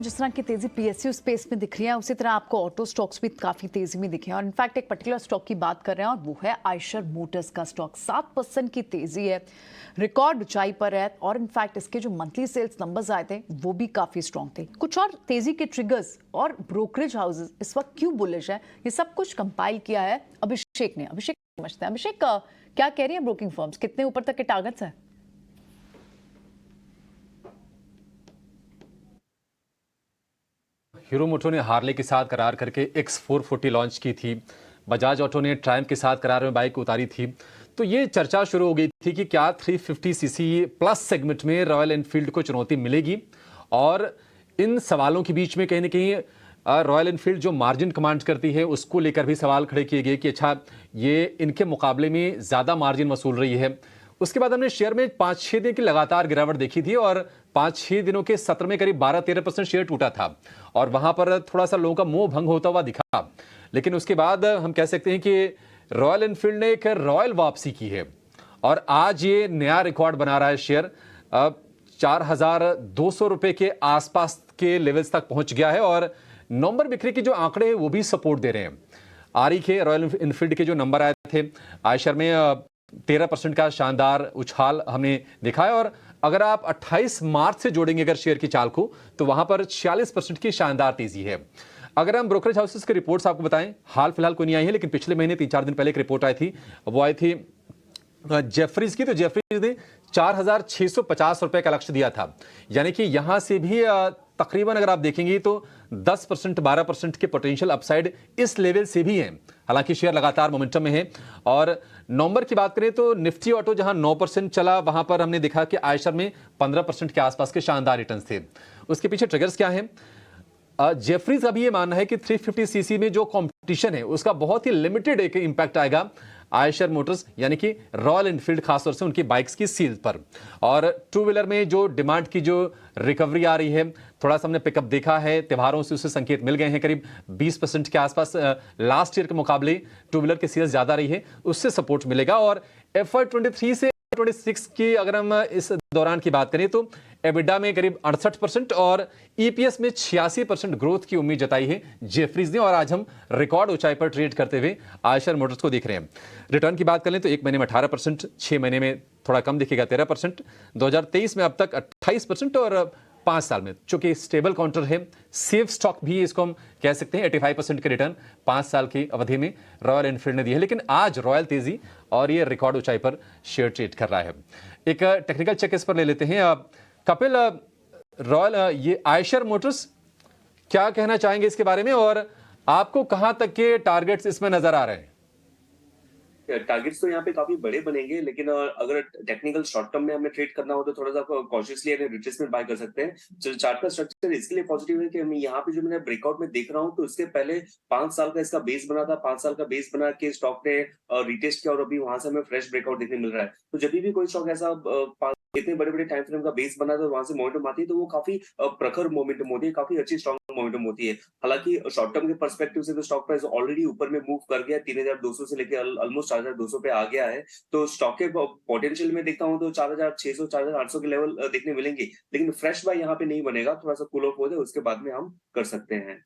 जिस तरह की तेजी पीएसयू स्पेस में दिख रही है उसी तरह आपको ऑटो स्टॉक्स भी काफी तेजी में दिखे हैं और इनफैक्ट एक पर्टिकुलर स्टॉक की बात कर रहे हैं और वो है आयशर मोटर्स का स्टॉक 7% की तेजी है, रिकॉर्ड ऊंचाई पर है और इनफैक्ट इसके जो मंथली सेल्स नंबर्स आए थे वो भी काफी स्ट्रॉन्ग थे। कुछ और तेजी के ट्रिगर्स और ब्रोकरेज हाउसेस इस वक्त क्यों बुलिश है, ये सब कुछ कंपाइल किया है अभिषेक ने। अभिषेक समझते हैं। अभिषेक, क्या कह रही है ब्रोकिंग फर्म्स, कितने ऊपर तक के टारगेट्स है? हीरो मोटो ने हार्ले के साथ करार करके X440 लॉन्च की थी। बजाज ऑटो ने ट्रायम्फ के साथ करार में बाइक उतारी थी। तो ये चर्चा शुरू हो गई थी कि क्या 350 सीसी प्लस सेगमेंट में रॉयल एनफील्ड को चुनौती मिलेगी। और इन सवालों के बीच में कहीं ना कहीं रॉयल एनफील्ड जो मार्जिन कमांड करती है उसको लेकर भी सवाल खड़े किए गए कि अच्छा, ये इनके मुकाबले में ज़्यादा मार्जिन वसूल रही है। उसके बाद हमने शेयर में 5-6 दिन की लगातार गिरावट देखी थी और 5-6 दिनों के सत्र में करीब 12-13% शेयर टूटा था और वहां पर थोड़ा सा लोगों का मोह भंग होता हुआ दिखा। लेकिन उसके बाद हम कह सकते हैं कि रॉयल एनफील्ड ने एक रॉयल वापसी की है और आज ये नया रिकॉर्ड बना रहा है। शेयर 4,200 रुपए के आसपास के लेवल्स तक पहुंच गया है और नवंबर बिक्री के जो आंकड़े हैं वो भी सपोर्ट दे रहे हैं। आरी के रॉयल एनफील्ड के जो नंबर आए थे आयशर में 13% का शानदार उछाल हमने देखा है और अगर आप 28 मार्च से जोड़ेंगे अगर शेयर की चाल को तो वहां पर 46% की शानदार तेजी है। अगर हम ब्रोकरेज हाउसेस की रिपोर्ट्स आपको बताएं, हाल फिलहाल कोई नहीं आई है लेकिन पिछले महीने 3-4 दिन पहले एक रिपोर्ट आई थी, वो आई थी जेफरीज की। तो जेफरीज ने 4,650 रुपए का लक्ष्य दिया था, यानी कि यहां से भी तकरीबन अगर आप देखेंगे तो 10% 12% के पोटेंशियल अपसाइड इस लेवल से भी हैं। हालांकि शेयर लगातार मोमेंटम में है और नवंबर की बात करें तो निफ्टी ऑटो जहां 9% चला वहां पर हमने देखा कि आयशर में 15% के आसपास के शानदार रिटर्न्स थे। उसके पीछे ट्रिगर्स क्या है? जेफरीज का भी ये मानना है कि 350 सीसी में जो कंपटीशन है उसका बहुत ही लिमिटेड एक इंपैक्ट आएगा आयशर मोटर्स यानी कि रॉयल एनफील्ड खासतौर से उनकी बाइक्स की सील पर। और टू व्हीलर में जो डिमांड की जो रिकवरी आ रही है, थोड़ा सा हमने पिकअप देखा है, त्योहारों से उसे संकेत मिल गए हैं। करीब 20% के आसपास लास्ट ईयर के मुकाबले टू व्हीलर की सेल्स ज्यादा रही है, उससे सपोर्ट मिलेगा। और FY23 से 26 की अगर हम इस दौरान की बात करें तो एबिडा में करीब 68% और ईपीएस में 86% ग्रोथ की उम्मीद जताई है जेफरीज ने और आज हम रिकॉर्ड ऊंचाई पर ट्रेड करते हुए आयशर मोटर्स को देख रहे हैं। रिटर्न की बात करें तो एक महीने में 18%, 6 महीने में थोड़ा कम दिखेगा 13%, 2023 में अब तक 28% और 5 साल में चूंकि स्टेबल काउंटर है, सेफ स्टॉक भी इसको हम कह सकते हैं, 85% के रिटर्न 5 साल की अवधि में रॉयल एनफील्ड ने दी है। लेकिन आज रॉयल तेजी और ये रिकॉर्ड ऊंचाई पर शेयर ट्रेड कर रहा है। एक टेक्निकल चेक इस पर ले लेते हैं। कपिल, रॉयल ये आयशर मोटर्स क्या कहना चाहेंगे इसके बारे में और आपको कहां तक के टारगेट्स इसमें नजर आ रहे हैं? टारगेट्स तो यहाँ पे काफी बड़े बनेंगे, लेकिन अगर टेक्निकल शॉर्ट टर्म में हमें ट्रेड करना हो तो थोड़ा सा कॉशियसली अगर रिट्रेसमेंट बाय कर सकते हैं। चार्ट का स्ट्रक्चर इसके लिए पॉजिटिव है कि हम यहाँ पे जो मैंने ब्रेकआउट में देख रहा हूँ तो इसके पहले 5 साल का इसका बेस बना था, 5 साल का बेस बना के स्टॉक ने रिटेस्ट किया और अभी वहां से हमें फ्रेश ब्रेकआउट देखने मिल रहा है। तो जब भी कोई स्टॉक ऐसा इतने बड़े बड़े टाइम फ्रेम का बेस बना तो वहां से मोमेंटम आती है तो वो काफी प्रखर मोमेंटम होती है, काफी अच्छी स्ट्रॉन्ग मोमेंटम होती है। हालांकि शॉर्ट टर्म के पर्सपेक्टिव से तो स्टॉक प्राइस ऑलरेडी ऊपर में मूव कर गया, 3,200 से लेकर ऑलमोस्ट 4,200 पे आ गया है। तो स्टॉक के पोटेंशियल में देखता हूँ तो 4,600 4,800 के लेवल देखने मिलेंगे, लेकिन फ्रेश बाय यहाँ पे नहीं बनेगा, थोड़ा सा कूल ऑफ हो जाए उसके बाद में हम कर सकते हैं।